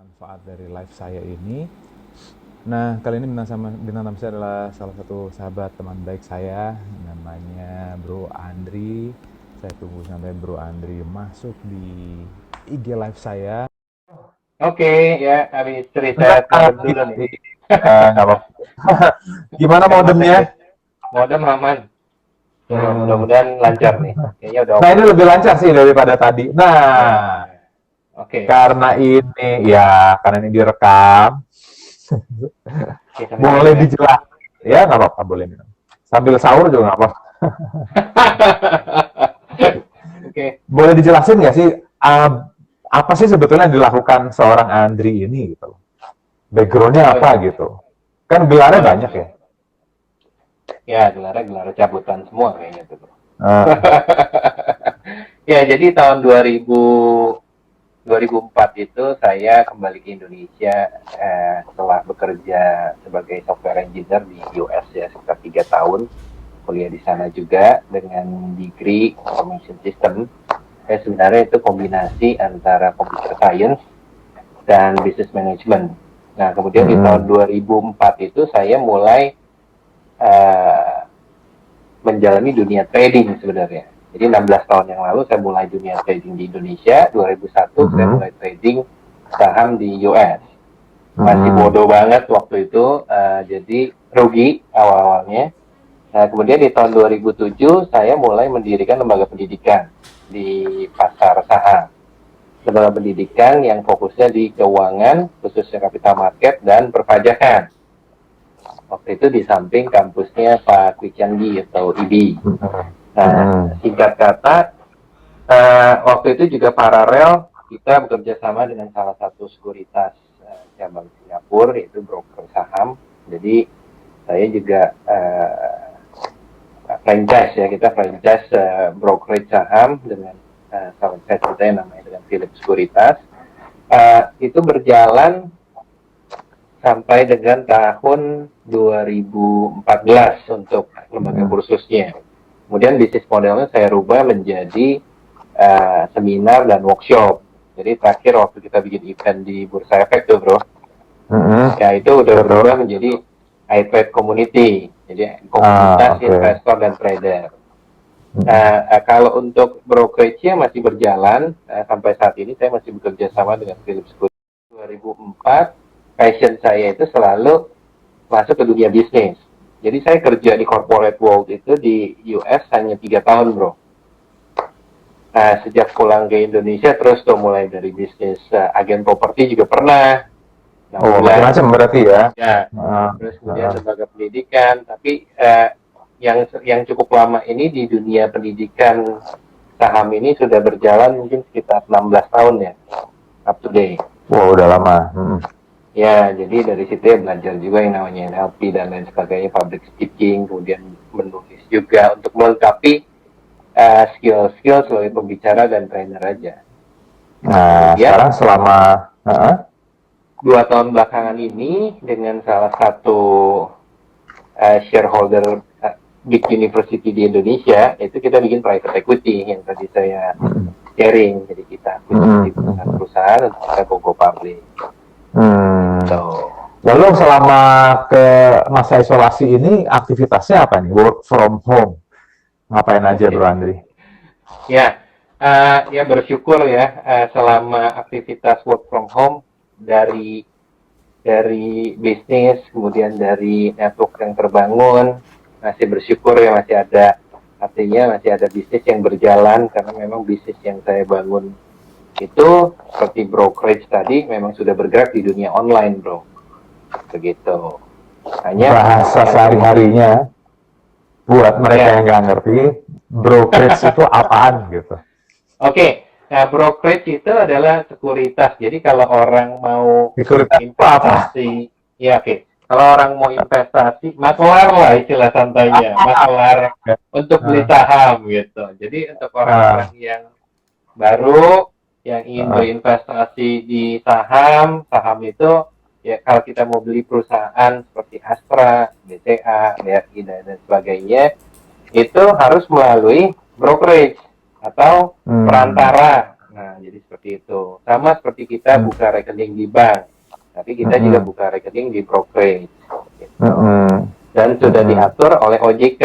manfaat dari live saya ini. Nah, kali ini bintang tamu saya adalah salah satu sahabat teman baik saya, namanya Bro Andri. Saya tunggu sampai Bro Andri masuk di IG live saya. Oke, ya habis Bentar, reset modem dulu nih. nggak apa-apa. Gimana modemnya? Modem aman. Ya, mudah-mudahan lancar nih. Kayaknya udah Nah, oke. ini lebih lancar sih daripada tadi. Ya, Nah, oke. karena ini direkam, Oke, sambil minum boleh ya. dijelaskan. Ya, nggak apa-apa, boleh minum. Sambil sahur juga nggak apa-apa. Oke. Boleh dijelasin nggak sih, apa sih sebetulnya yang dilakukan seorang Andri ini gitu? Backgroundnya Oh apa ya, gitu? Kan gelarnya boleh, banyak boleh. ya. Ya, gelar cabutan semua kayaknya tuh, Bro. Uh, Ya, jadi tahun 2004 itu saya kembali ke Indonesia setelah bekerja sebagai software engineer di US ya sekitar 3 tahun, kuliah di sana juga dengan degree information system. Sebenarnya itu kombinasi antara computer science dan business management. Nah, kemudian di tahun 2004 itu saya mulai uh, menjalani dunia trading sebenarnya. Jadi 16 tahun yang lalu saya mulai dunia trading di Indonesia, 2001 saya mulai trading saham di US. Masih bodoh banget waktu itu, jadi rugi awal-awalnya. Nah, kemudian di tahun 2007 saya mulai mendirikan lembaga pendidikan di pasar saham. Lembaga pendidikan yang fokusnya di keuangan, khususnya capital market dan perpajakan. Waktu itu di samping kampusnya Pak Kwi Gi atau IBI. Nah, singkat kata, waktu itu juga paralel kita bekerja sama dengan salah satu sekuritas cabang Singapura, yaitu broker saham. Jadi saya juga franchise ya, kita franchise brokerage saham dengan franchise kita yang namanya dengan Philip Sekuritas. Itu berjalan sampai dengan tahun 2014 untuk lembaga kursusnya. Kemudian bisnis modelnya saya rubah menjadi seminar dan workshop. Jadi terakhir waktu kita bikin event di Bursa Efek tuh, Bro. Ya itu udah berubah menjadi iTrade Community. Jadi komunitas investor dan trader. Kalau untuk brokerage-nya masih berjalan sampai saat ini saya masih bekerja sama dengan Philip Sekuritas. 2004 passion saya itu selalu masuk ke dunia bisnis. Jadi saya kerja di corporate world itu di US hanya 3 tahun, Bro. Nah, sejak pulang ke Indonesia terus tuh mulai dari bisnis agen properti juga pernah. Nah, macam-macam berarti ya. Ya. Terus kemudian lembaga pendidikan, tapi yang cukup lama ini di dunia pendidikan saham ini sudah berjalan mungkin sekitar 16 tahun ya, up to date. Wow, udah lama. Ya, jadi dari situ ya belajar juga yang namanya NLP dan lain sebagainya, public speaking, kemudian menulis juga untuk melengkapi skill-skill sebagai pembicara dan trainer aja. Nah, sekarang selama 2 tahun belakangan ini dengan salah satu shareholder big university di Indonesia, itu kita bikin private equity yang tadi saya sharing. Jadi kita akuisisi perusahaan untuk kita go public. Lalu selama ke masa isolasi ini aktivitasnya apa nih? Work from home. Ngapain aja, Bro Andri? Ya, ya bersyukur ya selama aktivitas work from home dari bisnis, kemudian dari network yang terbangun, masih bersyukur ya masih ada, artinya masih ada bisnis yang berjalan karena memang bisnis yang saya bangun itu seperti brokerage tadi memang sudah bergerak di dunia online, Bro. Begitu. Hanya bahasa sehari-harinya buat mereka yang nggak ngerti brokerage itu apaan gitu. Oke. Nah, brokerage itu adalah sekuritas. Jadi kalau orang mau investasi, ya oke. Kalau orang mau investasi, maklar lah istilah santainya, maklar untuk beli saham gitu. Jadi untuk orang-orang yang baru yang ingin berinvestasi di saham itu ya kalau kita mau beli perusahaan seperti Astra, BCA, BRI dan sebagainya, itu harus melalui brokerage atau perantara Nah, jadi seperti itu. Sama seperti kita Hmm. buka rekening di bank, tapi kita juga Mm-mm. buka rekening di brokerage. Gitu. Mm-mm. Dan sudah Mm-mm. diatur oleh OJK.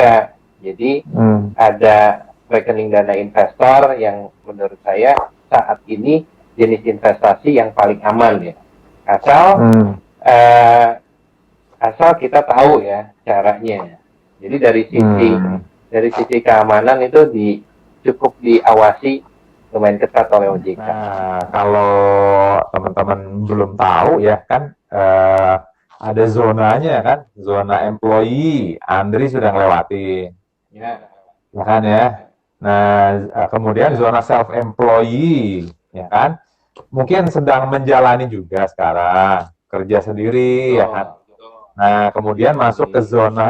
Jadi Mm. ada rekening dana investor yang menurut saya saat ini jenis investasi yang paling aman ya. Asal Mm. eh, asal kita tahu ya caranya. Jadi Mm. dari sisi keamanan itu cukup diawasi lumayan ketat oleh OJK. Nah, kalau teman-teman belum tahu ya kan, ada zonanya kan, zona employee, Andri sudah ngelewatin, Ya, ya kan ya. Nah, kemudian ya, zona self-employee, ya kan, mungkin sedang menjalani juga sekarang, kerja sendiri, ya kan. betul. Nah, kemudian Kerja masuk ke sendiri. zona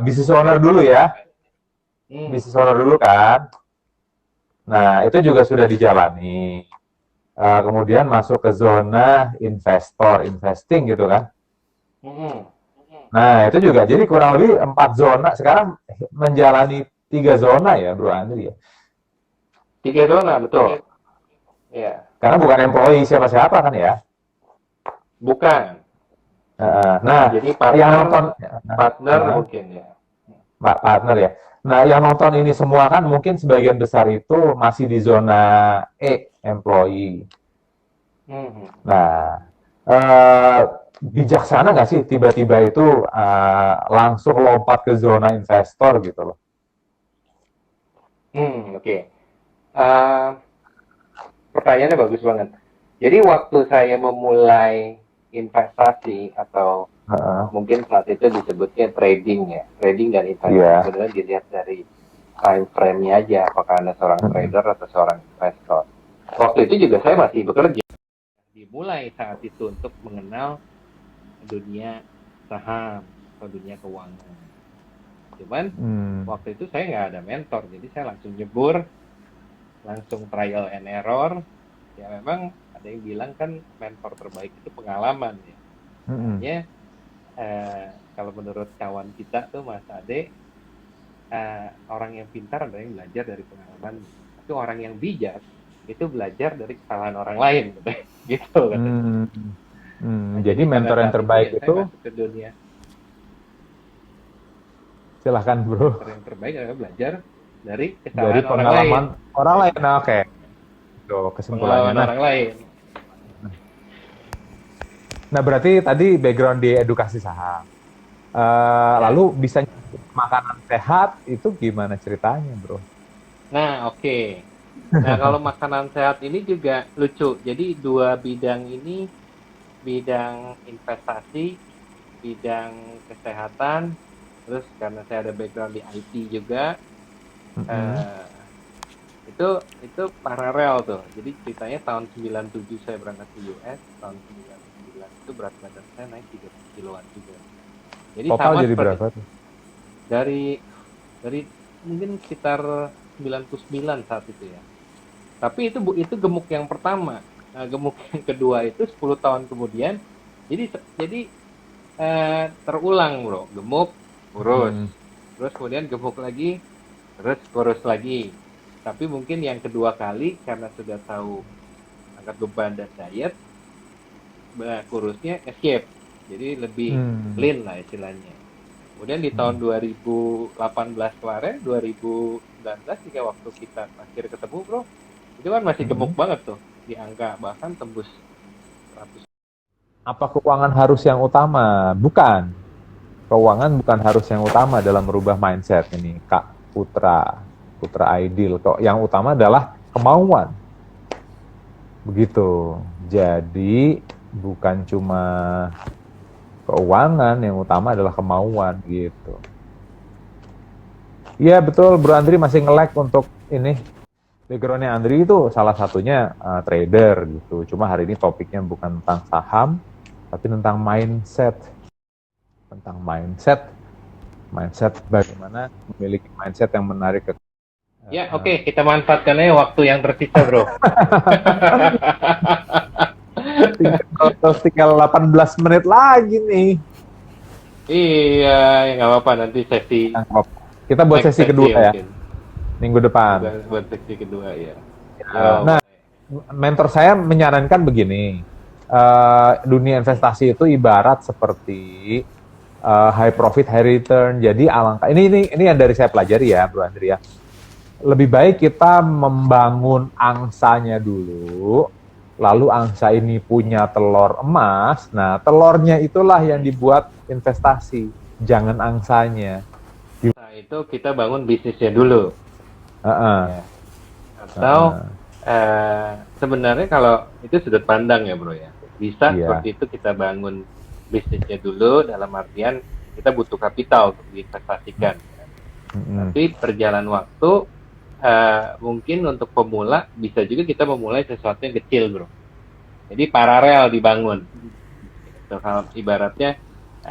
business owner dulu ya, Hmm. business owner dulu kan. Nah, itu juga sudah dijalani. Kemudian masuk ke zona investor, investing gitu kan. Hmm. Nah, itu juga. Jadi kurang lebih 4 zona. Sekarang menjalani 3 zona ya, Bro Andri ya. Tiga zona, betul. Ya, Karena bukan employee siapa-siapa kan ya. bukan. Nah, Jadi yang nonton, partner mungkin ya. Mbak partner ya. Nah, yang nonton ini semua kan mungkin sebagian besar itu masih di zona employee. Hmm. Nah, bijaksana nggak sih tiba-tiba itu langsung lompat ke zona investor gitu loh? Oke. Okay. Uh, Pertanyaannya bagus banget. Jadi waktu saya memulai investasi atau Heeh. mungkin saat itu disebutnya trading ya, trading dan investasi Iya. sebenarnya dilihat dari time frame-nya aja, apakah anda seorang Mm-mm. trader atau seorang investor. Waktu itu juga saya masih bekerja. Dimulai saat itu untuk mengenal dunia saham atau dunia keuangan. Cuman Hmm. waktu itu saya nggak ada mentor, jadi saya langsung nyebur, langsung trial and error. Ya memang ada yang bilang kan mentor terbaik itu pengalaman ya. Mm-mm. Hanya kalau menurut kawan kita tuh Mas Ade, orang yang pintar adalah yang belajar dari pengalaman. Tapi orang yang bijak itu belajar dari kesalahan orang lain, gitu katanya. Hmm. Nah, Jadi jadi pada mentor yang saat itu terbaik ya saya itu, masuk ke dunia silahkan bro, mentor yang terbaik adalah belajar dari dari kesalahan orang lain. pengalaman orang lain. Nah, oke, itu kesimpulannya. Pengalaman Nah, orang lain. nah berarti tadi background di edukasi saham. Ya. Lalu bisa makanan sehat itu gimana ceritanya, bro? Nah, oke. Okay. Nah, kalau makanan sehat ini juga lucu. Jadi dua bidang ini, bidang investasi, bidang kesehatan, terus karena saya ada background di IT juga, Mm-mm. eh, itu paralel tuh. Jadi ceritanya tahun 97 saya berangkat ke US, tahun 99 itu berat badan saya naik 30 kiloan juga. Jadi Total sama jadi seperti berapa tuh? dari dari mungkin sekitar 99 saat itu ya. Tapi itu gemuk yang pertama. Nah, gemuk yang kedua itu 10 tahun kemudian. Jadi terulang, Bro. Gemuk, kurus. Hmm. Terus kemudian gemuk lagi, terus kurus lagi. Tapi mungkin yang kedua kali karena sudah tahu angkat beban dan diet, kurusnya escape. Jadi lebih Hmm. lean lah istilahnya. Kemudian di tahun 2018 kemarin, 2019 jika waktu kita akhir ketemu, Bro, itu kan masih gemuk Mm-mm. banget tuh di angka bahkan tembus 100. Apa keuangan harus yang utama? Bukan. Keuangan bukan harus yang utama dalam merubah mindset ini, Kak Putra. Putra Aidil. Kok yang utama adalah kemauan. Begitu. Jadi bukan cuma keuangan, yang utama adalah kemauan gitu. Iya betul, Bro Andri masih nge-lag untuk ini. Backgroundnya Andri itu salah satunya trader gitu. Cuma hari ini topiknya bukan tentang saham, tapi tentang mindset. Tentang mindset bagaimana memiliki mindset yang menarik ke Ya, oke, kita manfaatkan aja waktu yang tersisa, Bro. tinggal 18 menit lagi nih. Iya, ya nggak apa-apa nanti Kita buat next sesi sesi kedua ya, mungkin. minggu depan. Buat sesi kedua ya. Nah, mentor saya menyarankan begini, dunia investasi itu ibarat seperti high profit, high return. Jadi alangkah ini yang dari saya pelajari ya, Bro Andri ya. Lebih baik kita membangun angsanya dulu, lalu angsa ini punya telur emas. Nah, telurnya itulah yang dibuat investasi, jangan angsanya. Nah, itu kita bangun bisnisnya dulu. Uh-uh. Ya. Atau sebenarnya kalau itu sudut pandang ya bro ya. Bisa Iya. seperti itu kita bangun bisnisnya dulu dalam artian kita butuh kapital untuk diinvestasikan. Tapi perjalanan waktu mungkin untuk pemula bisa juga kita memulai sesuatu yang kecil bro. Jadi paralel dibangun. Kalau ibaratnya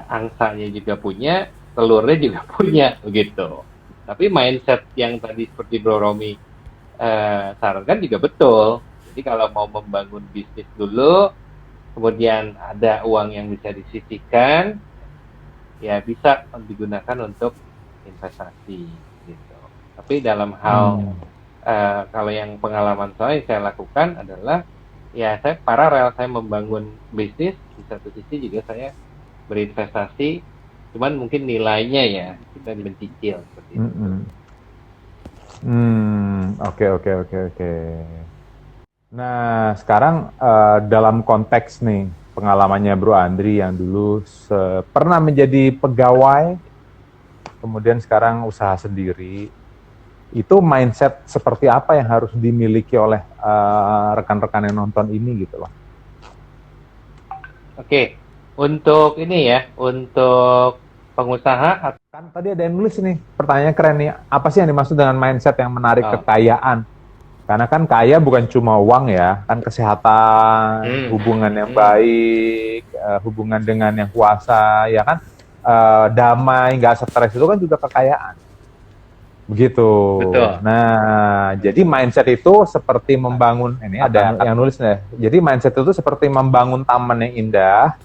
angsanya juga punya, telurnya juga punya begitu. Tapi mindset yang tadi seperti Bro Romi sarankan juga betul. Jadi kalau mau membangun bisnis dulu, kemudian ada uang yang bisa disisihkan, ya bisa digunakan untuk investasi gitu. Tapi dalam hal kalau yang pengalaman saya lakukan adalah ya saya paralel, saya membangun bisnis, di satu sisi juga saya berinvestasi, cuman mungkin nilainya ya kita mencicil seperti itu. Oke. Nah, sekarang dalam konteks nih pengalamannya Bro Andri yang dulu pernah menjadi pegawai, kemudian sekarang usaha sendiri, itu mindset seperti apa yang harus dimiliki oleh rekan-rekan yang nonton ini gitu loh? Oke, untuk ini ya, untuk pengusaha kan tadi ada yang nulis nih, pertanyaan keren nih, apa sih yang dimaksud dengan mindset yang menarik kekayaan? Karena kan kaya bukan cuma uang ya, kan kesehatan, hubungan yang baik, hubungan dengan yang kuasa, ya kan, damai, nggak stres, itu kan juga kekayaan. Begitu. Betul. Nah, jadi mindset itu seperti membangun, ini ada yang nulis nih, jadi mindset itu seperti membangun taman yang indah.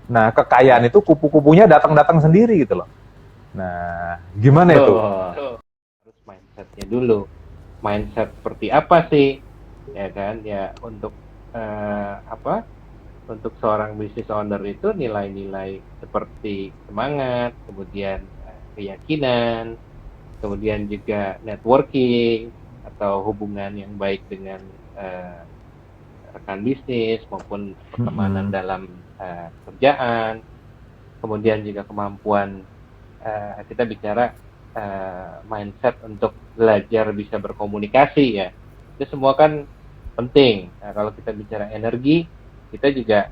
Nah, kekayaan itu kupu-kupunya datang-datang sendiri gitu loh. Nah, gimana itu? Harus mindsetnya dulu. Mindset seperti apa sih, ya kan? Ya untuk untuk seorang business owner itu nilai-nilai seperti semangat, kemudian keyakinan, kemudian juga networking atau hubungan yang baik dengan rekan bisnis maupun pertemanan dalam kerjaan, kemudian juga kemampuan kita bicara mindset untuk belajar bisa berkomunikasi ya, itu semua kan penting. Nah, kalau kita bicara energi, kita juga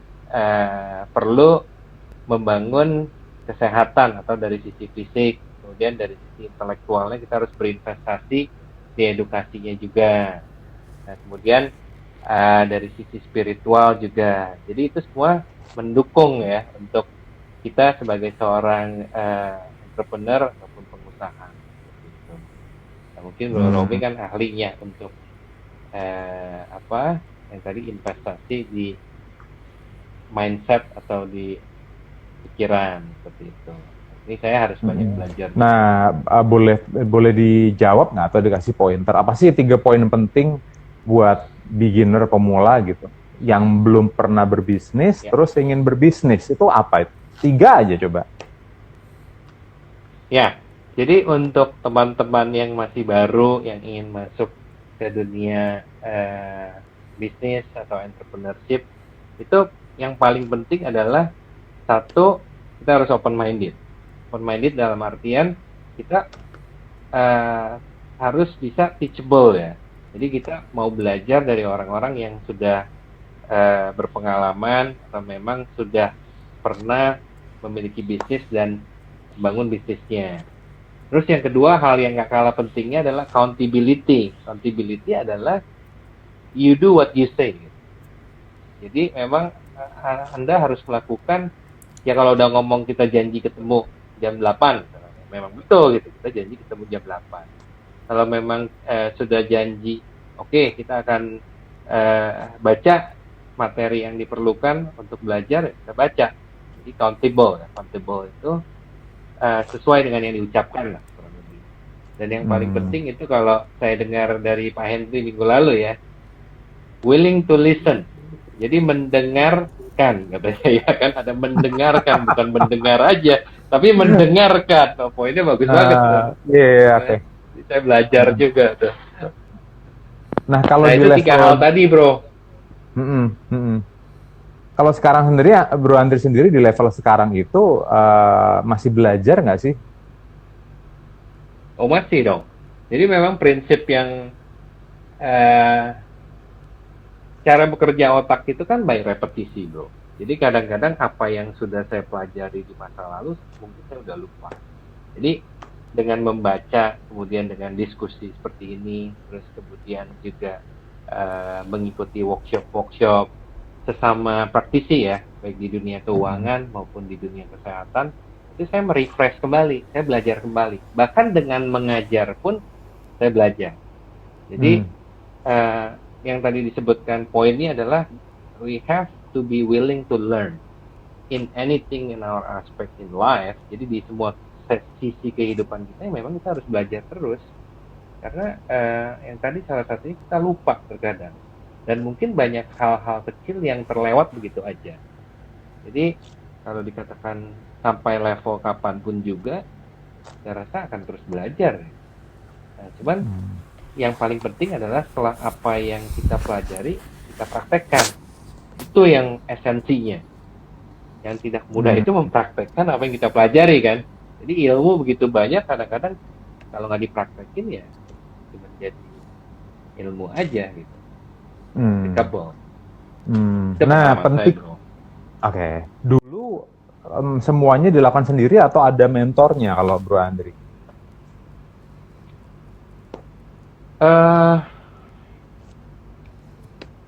perlu membangun kesehatan atau dari sisi fisik, kemudian dari sisi intelektualnya kita harus berinvestasi di edukasinya juga. Nah, kemudian dari sisi spiritual juga. Jadi itu semua mendukung ya untuk kita sebagai seorang entrepreneur ataupun pengusaha. Gitu. Nah, mungkin Bro Romi kan ahlinya untuk yang tadi investasi di mindset atau di pikiran seperti itu. Ini saya harus banyak belajar. Nah, boleh dijawab nggak atau dikasih pointer? Apa sih 3 poin penting buat beginner pemula gitu, yang belum pernah berbisnis, terus ingin berbisnis, itu apa itu? 3 aja coba. Ya, jadi untuk teman-teman yang masih baru, yang ingin masuk ke dunia bisnis atau entrepreneurship, itu yang paling penting adalah satu, kita harus open minded. Open minded dalam artian kita harus bisa teachable ya. Jadi kita mau belajar dari orang-orang yang sudah berpengalaman atau memang sudah pernah memiliki bisnis dan bangun bisnisnya. Terus yang kedua, hal yang gak kalah pentingnya adalah accountability. Accountability adalah you do what you say. Jadi memang Anda harus melakukan, ya kalau udah ngomong kita janji ketemu jam 8, memang betul gitu, kita janji ketemu jam 8. Kalau memang sudah janji, oke, kita akan baca materi yang diperlukan untuk belajar, kita baca. Jadi accountable. Accountable itu sesuai dengan yang diucapkan lah kurang lebih. Dan yang paling penting itu kalau saya dengar dari Pak Henry minggu lalu ya, willing to listen. Jadi mendengarkan, kata saya kan ada mendengarkan, bukan mendengar aja, tapi mendengarkan. Oh, poinnya bagus banget tuh. Iya, oke. Saya belajar juga tuh. Nah, kalau Nah di itu 3 hal level, tadi bro. kalau sekarang sendiri, Bro Andri sendiri di level sekarang itu masih belajar nggak sih? Oh masih dong. Jadi memang prinsip yang eh, cara bekerja otak itu kan by repetisi bro. Jadi kadang-kadang apa yang sudah saya pelajari di masa lalu mungkin saya udah lupa. Jadi dengan membaca, kemudian dengan diskusi seperti ini, terus kemudian juga mengikuti workshop-workshop sesama praktisi ya, baik di dunia keuangan maupun di dunia kesehatan, itu saya merefresh kembali, saya belajar kembali. Bahkan dengan mengajar pun saya belajar. Jadi yang tadi disebutkan poinnya adalah we have to be willing to learn in anything in our aspect in life. Jadi di semua sisi kehidupan kita memang kita harus belajar terus. Karena yang tadi salah satunya kita lupa terkadang. Dan mungkin banyak hal-hal kecil yang terlewat begitu aja. Jadi kalau dikatakan sampai level kapanpun juga, saya rasa akan terus belajar. Nah, cuman yang paling penting adalah setelah apa yang kita pelajari, kita praktekkan. Itu yang esensinya. Yang tidak mudah itu mempraktekkan apa yang kita pelajari kan. Jadi ilmu begitu banyak, kadang-kadang kalau nggak dipraktekin ya cuma jadi ilmu aja gitu. Applicable. Nah, penting. Oke. Dulu semuanya dilakukan sendiri atau ada mentornya kalau Bro Andri?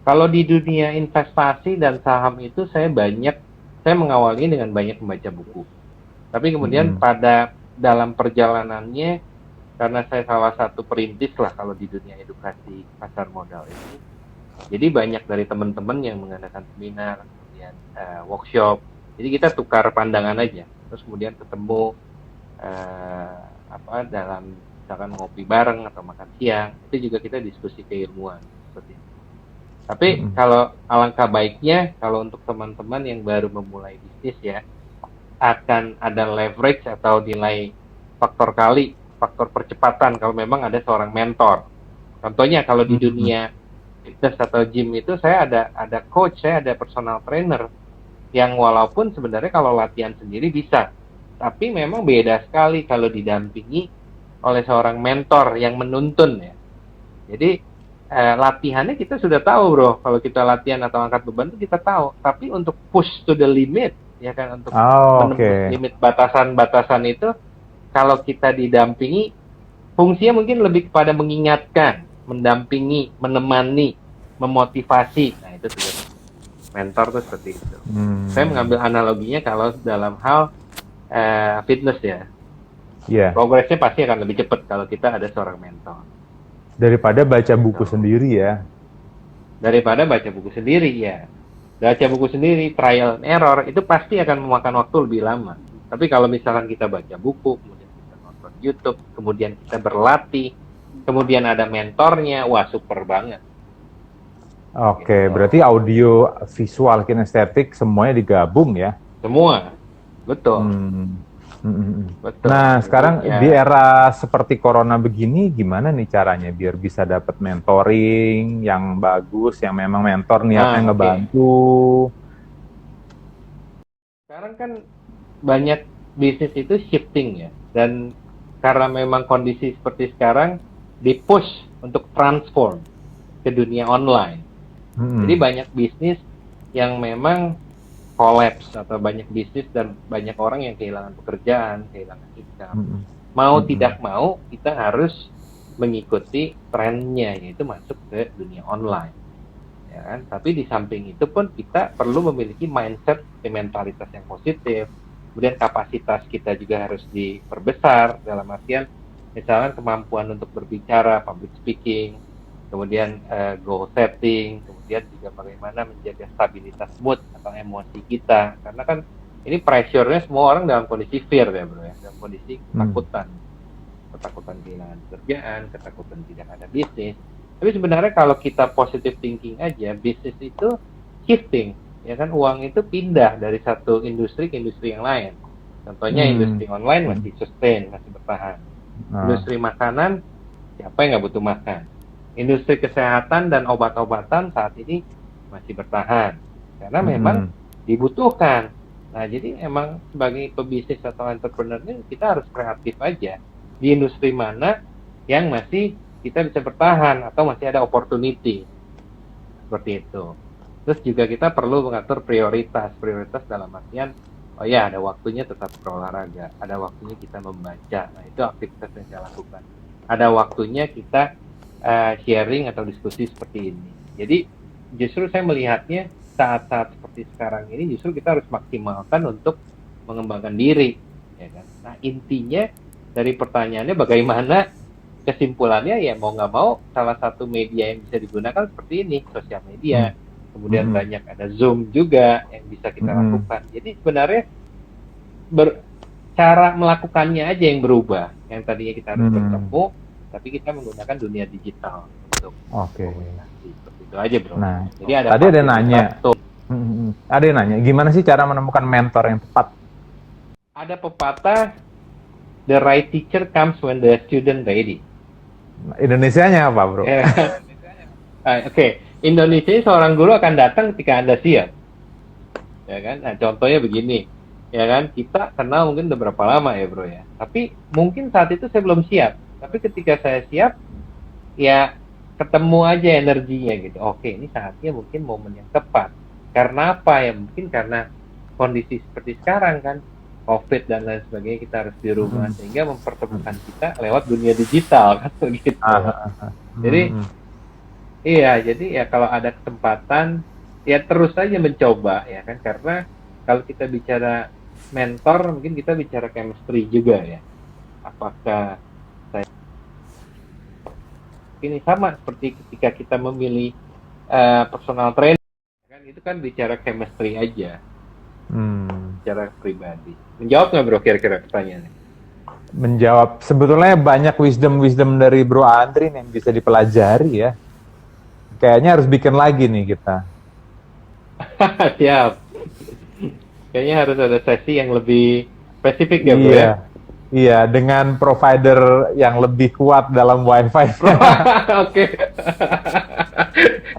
Kalau di dunia investasi dan saham itu saya mengawali dengan banyak membaca buku. Tapi kemudian pada dalam perjalanannya, karena saya salah satu perintis lah kalau di dunia edukasi pasar modal ini, jadi banyak dari teman-teman yang mengadakan seminar, kemudian workshop. Jadi kita tukar pandangan aja, terus kemudian ketemu dalam misalkan ngopi bareng atau makan siang, itu juga kita diskusi keilmuan seperti itu. Tapi kalau alangkah baiknya kalau untuk teman-teman yang baru memulai bisnis ya, akan ada leverage atau nilai faktor kali, faktor percepatan kalau memang ada seorang mentor. Contohnya kalau di dunia fitness atau gym itu saya ada coach, saya ada personal trainer yang walaupun sebenarnya kalau latihan sendiri bisa, tapi memang beda sekali kalau didampingi oleh seorang mentor yang menuntun ya. Jadi latihannya kita sudah tahu bro, kalau kita latihan atau angkat beban itu kita tahu, tapi untuk push to the limit ya kan, untuk menembus limit batasan-batasan itu kalau kita didampingi, fungsinya mungkin lebih kepada mengingatkan, mendampingi, menemani, memotivasi. Nah itu tuh mentor tuh seperti itu. Saya mengambil analoginya kalau dalam hal fitness ya, progresnya pasti akan lebih cepat kalau kita ada seorang mentor. Daripada baca buku sendiri ya. Daripada baca buku sendiri ya. Baca buku sendiri, trial and error, itu pasti akan memakan waktu lebih lama. Tapi kalau misalkan kita baca buku, kemudian kita nonton YouTube, kemudian kita berlatih, kemudian ada mentornya, wah super banget. Oke, berarti audio, visual, kinestetik semuanya digabung ya? Semua, betul. Betul. Nah, sekarang di era seperti corona begini, gimana nih caranya biar bisa dapat mentoring yang bagus, yang memang mentor niatnya ngebantu? Sekarang kan banyak bisnis itu shifting ya, dan karena memang kondisi seperti sekarang, di-push untuk transform ke dunia online. Jadi banyak bisnis yang memang collapse atau banyak bisnis dan banyak orang yang kehilangan pekerjaan, kehilangan income. Mau tidak mau kita harus mengikuti trennya, yaitu masuk ke dunia online. Ya kan? Tapi di samping itu pun kita perlu memiliki mindset, mentalitas yang positif. Kemudian kapasitas kita juga harus diperbesar dalam artian misalnya kemampuan untuk berbicara, public speaking, kemudian goal setting, kemudian juga bagaimana menjaga stabilitas mood atau emosi kita, karena kan ini pressure-nya semua orang dalam kondisi fear ya bro ya, dalam kondisi ketakutan kehilangan pekerjaan, ketakutan tidak ada bisnis. Itu Tapi sebenarnya kalau kita positive thinking aja, bisnis itu shifting, ya kan, uang itu pindah dari satu industri ke industri yang lain. Contohnya industri online masih sustain, masih bertahan. Industri makanan, siapa yang nggak butuh makan? Industri kesehatan dan obat-obatan saat ini masih bertahan, karena memang dibutuhkan. Nah, jadi emang sebagai pebisnis atau entrepreneur ini kita harus kreatif aja di industri mana yang masih kita bisa bertahan atau masih ada opportunity, seperti itu. Terus juga kita perlu mengatur prioritas dalam artian, oh ya, ada waktunya tetap berolahraga, ada waktunya kita membaca, nah itu aktivitas yang saya lakukan. Ada waktunya kita sharing atau diskusi seperti ini. Jadi justru saya melihatnya saat-saat seperti sekarang ini justru kita harus maksimalkan untuk mengembangkan diri, ya kan? Nah, intinya dari pertanyaannya bagaimana, kesimpulannya ya mau nggak mau salah satu media yang bisa digunakan seperti ini, sosial media. Kemudian banyak ada Zoom juga yang bisa kita lakukan. Jadi sebenarnya cara melakukannya aja yang berubah. Yang tadinya kita harus bertemu, tapi kita menggunakan dunia digital untuk komunikasi. Seperti itu aja, bro. Nah, jadi tadi ada nanya. Ada yang nanya, gimana sih cara menemukan mentor yang tepat? Ada pepatah, the right teacher comes when the student ready. Indonesianya apa, bro? Oke. Indonesia seorang guru akan datang ketika Anda siap. Ya kan? Nah, contohnya begini. Ya kan? Kita kenal mungkin udah berapa lama ya, bro ya. Tapi mungkin saat itu saya belum siap. Tapi ketika saya siap, ya ketemu aja energinya gitu. Oke, ini saatnya mungkin momen yang tepat. Karena apa ya? Mungkin karena kondisi seperti sekarang kan, COVID dan lain sebagainya, kita harus di rumah, sehingga mempertemukan kita lewat dunia digital kan begitu. Jadi iya, jadi ya kalau ada kesempatan ya terus aja mencoba, ya kan, karena kalau kita bicara mentor mungkin kita bicara chemistry juga ya. Apakah saya ini sama seperti ketika kita memilih personal trainer kan, itu kan bicara chemistry aja. Secara pribadi. Menjawab nggak, bro, kira-kira pertanyaannya? Menjawab. Sebetulnya banyak wisdom dari Bro Andri yang bisa dipelajari ya. Kayaknya harus bikin lagi nih kita. Siap. Kayaknya harus ada sesi yang lebih spesifik ya, bro ya? Iya, dengan provider yang lebih kuat dalam wifi. Oke.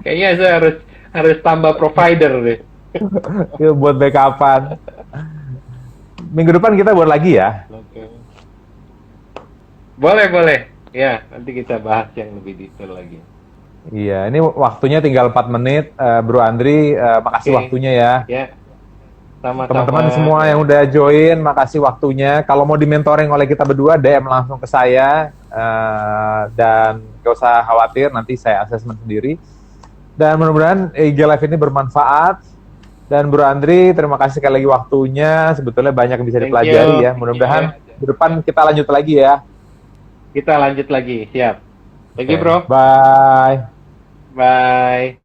Kayaknya saya harus tambah provider deh. Itu buat backupan. Minggu depan kita buat lagi ya. Oke. Boleh. Ya, nanti kita bahas yang lebih detail lagi. Iya, ini waktunya tinggal 4 menit. Bro Andri, makasih waktunya ya. Ya. Sama-sama. Teman-teman semua yang udah join, makasih waktunya. Kalau mau di-mentoring oleh kita berdua, DM langsung ke saya. Dan gak usah khawatir, nanti saya assessment sendiri. Dan mudah-mudahan IG Live ini bermanfaat. Dan Bro Andri, terima kasih sekali lagi waktunya. Sebetulnya banyak yang bisa dipelajari ya. Mudah-mudahan di depan kita lanjut lagi ya. Kita lanjut lagi, siap. Thank you, bro. Bye. Bye.